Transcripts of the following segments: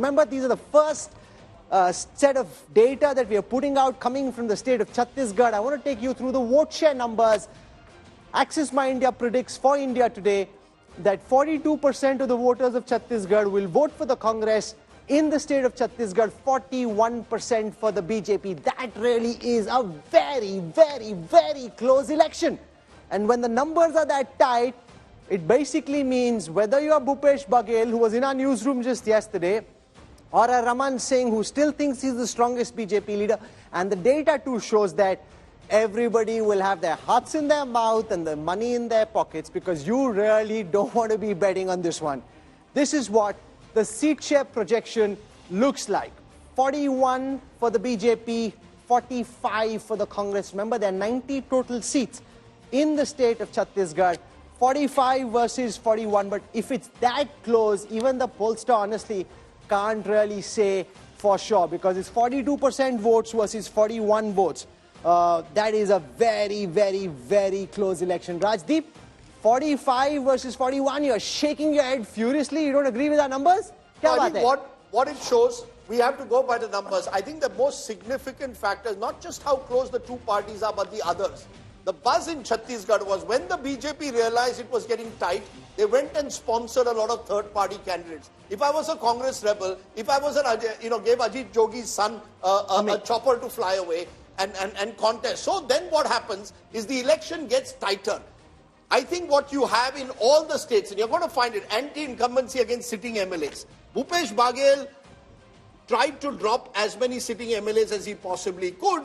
Remember, these are the first set of data that we are putting out coming from the state of Chhattisgarh. I want to take you through the vote share numbers. Axis My India predicts for India today that 42% of the voters of Chhattisgarh will vote for the Congress. In the state of Chhattisgarh, 41% for the BJP. That really is a very, very, very close election. And when the numbers are that tight, it basically means whether you are Bhupesh Baghel, who was in our newsroom just yesterday, or a Raman Singh, who still thinks he's the strongest BJP leader, and the data too shows that everybody will have their hearts in their mouth and the money in their pockets, because you really don't want to be betting on this one. This is what the seat share projection looks like. 41 for the BJP, 45 for the Congress. Remember, there are 90 total seats in the state of Chhattisgarh. 45 versus 41, but if it's that close, even the pollster honestly can't really say for sure, because it's 42% votes versus 41 votes. That is a very, very, very close election. Rajdeep, 45 versus 41, you're shaking your head furiously. You don't agree with our numbers? I think what it shows, we have to go by the numbers. I think the most significant factor is not just how close the two parties are, but the others. The buzz in Chhattisgarh was when the BJP realized it was getting tight, they went and sponsored a lot of third-party candidates. If I was a Congress rebel, if I was gave Ajit Jogi's son a chopper to fly away and contest. So then what happens is the election gets tighter. I think what you have in all the states, and you're going to find it, anti-incumbency against sitting MLAs. Bhupesh Baghel tried to drop as many sitting MLAs as he possibly could.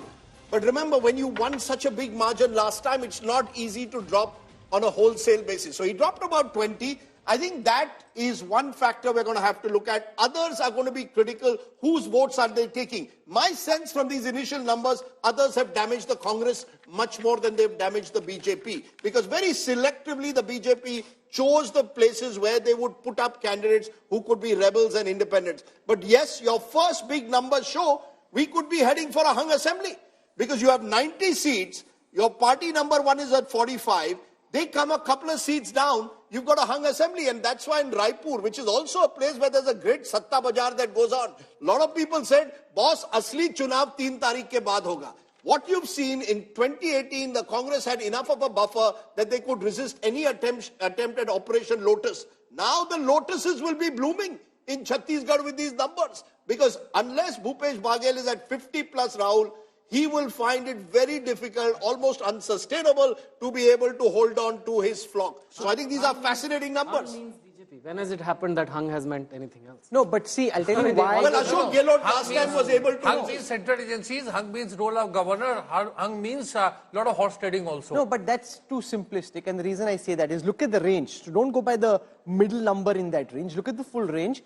But remember, when you won such a big margin last time, it's not easy to drop on a wholesale basis. So he dropped about 20. I think that is one factor we're going to have to look at. Others are going to be critical. Whose votes are they taking? My sense from these initial numbers, others have damaged the Congress much more than they've damaged the BJP. Because very selectively, the BJP chose the places where they would put up candidates who could be rebels and independents. But yes, your first big numbers show we could be heading for a hung assembly. Because you have 90 seats, your party number one is at 45, they come a couple of seats down, you've got a hung assembly. And that's why in Raipur, which is also a place where there's a great satta bazaar that goes on, a lot of people said, boss, asli chunav 3 tarikh ke baad hoga. What you've seen in 2018, the Congress had enough of a buffer that they could resist any attempt at Operation Lotus. Now the lotuses will be blooming in Chhattisgarh with these numbers. Because unless Bhupesh Baghel is at 50 plus Rahul, he will find it very difficult, almost unsustainable, to be able to hold on to his flock. So I think these are fascinating numbers. Hung means BJP. When has it happened that hung has meant anything else? No, but see, I'll tell you why. Well, Ashok Gehlot last time was able to... Hung means central agencies, hung means role of governor, hung means a lot of horse trading also. No, but that's too simplistic. And the reason I say that is look at the range. So don't go by the middle number in that range. Look at the full range.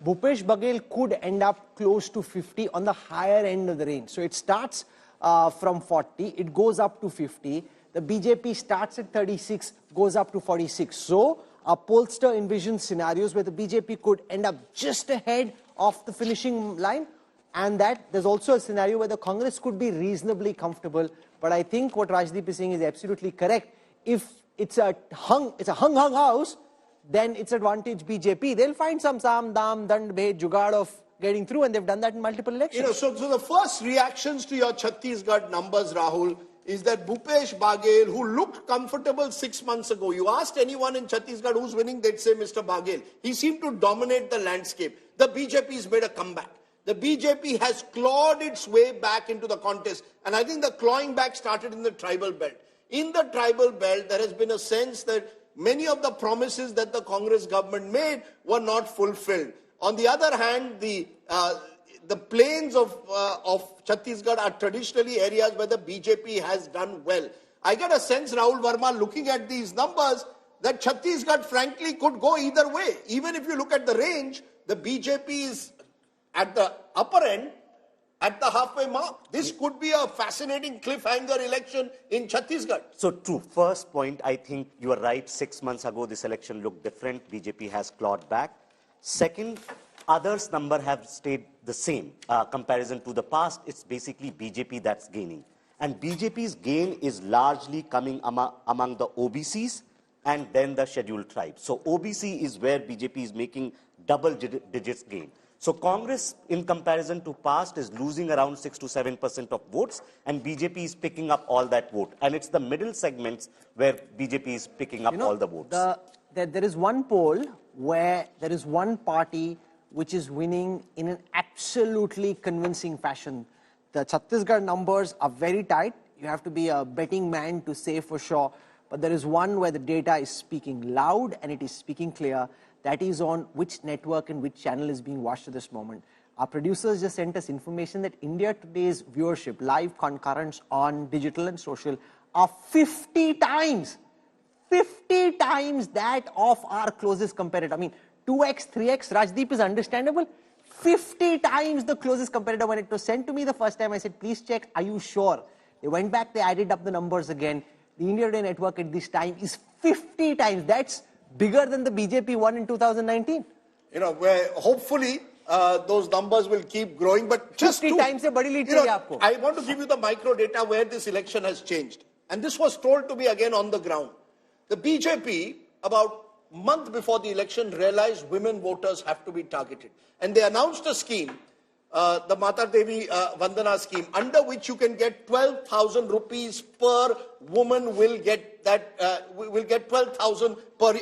Bhupesh Baghel could end up close to 50 on the higher end of the range. So it starts from 40, it goes up to 50. The BJP starts at 36, goes up to 46. So a pollster envisions scenarios where the BJP could end up just ahead of the finishing line, and that there's also a scenario where the Congress could be reasonably comfortable. But I think what Rajdeep is saying is absolutely correct. If it's a hung house, then it's advantage BJP. They'll find some dam, dand, bhed, jugaad of getting through, and they've done that in multiple elections. So the first reactions to your Chhattisgarh numbers, Rahul, is that Bhupesh Baghel, who looked comfortable 6 months ago, you asked anyone in Chhattisgarh who's winning, they'd say Mr. Baghel. He seemed to dominate the landscape. The BJP's made a comeback. The BJP has clawed its way back into the contest. And I think the clawing back started in the tribal belt. In the tribal belt, there has been a sense that many of the promises that the Congress government made were not fulfilled. On the other hand, the plains of Chhattisgarh are traditionally areas where the BJP has done well. I get a sense, Rahul Verma, looking at these numbers, that Chhattisgarh frankly could go either way. Even if you look at the range, the BJP is at the upper end, at the halfway mark. This could be a fascinating cliffhanger election in Chhattisgarh. So true. First point, I think you are right. 6 months ago, this election looked different. BJP has clawed back. Second, others' number have stayed the same. Comparison to the past, it's basically BJP that's gaining. And BJP's gain is largely coming among the OBCs and then the scheduled tribes. So OBC is where BJP is making double digits gain. So Congress, in comparison to past, is losing around 6 to 7% of votes, and BJP is picking up all that vote. And it's the middle segments where BJP is picking up all the votes. There is one poll where there is one party which is winning in an absolutely convincing fashion. The Chhattisgarh numbers are very tight. You have to be a betting man to say for sure. But there is one where the data is speaking loud and it is speaking clear. That is on which network and which channel is being watched at this moment. Our producers just sent us information that India Today's viewership, live concurrents on digital and social, are 50 times that of our closest competitor. I mean, 2x, 3x, Rajdeep is understandable. 50 times the closest competitor. When it was sent to me the first time, I said, please check, are you sure? They went back, they added up the numbers again. The India Today network at this time is 50 times. That's bigger than the BJP one in 2019. You know, where hopefully those numbers will keep growing. But just 50 times se badi lead chahiye aapko. I want to give you the micro data where this election has changed. And this was told to me again on the ground. The BJP, about a month before the election, realized women voters have to be targeted. And they announced a scheme, the Mata Devi Vandana scheme, under which you can get 12,000 rupees per woman will get that, will get 12,000 per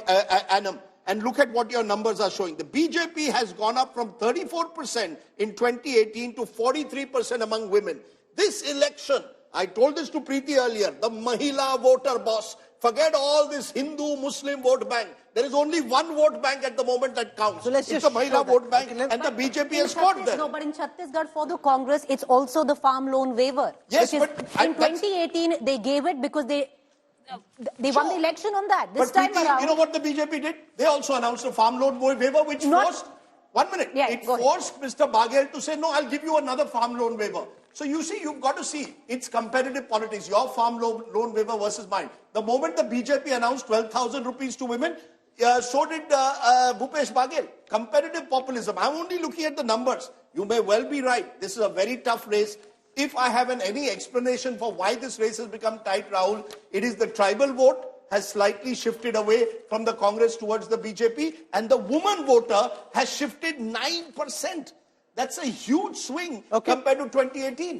annum. And look at what your numbers are showing. The BJP has gone up from 34% in 2018 to 43% among women. This election, I told this to Preeti earlier, the Mahila voter boss. Forget all this Hindu-Muslim vote bank. There is only one vote bank at the moment that counts. So let's it's just the Mahila vote bank, and the BJP has got there. No, but in Chhattisgarh for the Congress, it's also the farm loan waiver. Yes, which is, but in 2018, they gave it because they won the election on that. This But time Preeti, around, you know what the BJP did? They also announced a farm loan waiver, which forced... One minute. Yeah, it go ahead. forced Mr. Baghel to say, no, I'll give you another farm loan waiver. So you see, you've got to see, it's competitive politics. Your farm loan waiver versus mine. The moment the BJP announced 12,000 rupees to women, so did Bhupesh Baghel. Competitive populism. I'm only looking at the numbers. You may well be right. This is a very tough race. If I have any explanation for why this race has become tight, Rahul, it is the tribal vote has slightly shifted away from the Congress towards the BJP, and the woman voter has shifted 9%. That's a huge swing compared to 2018.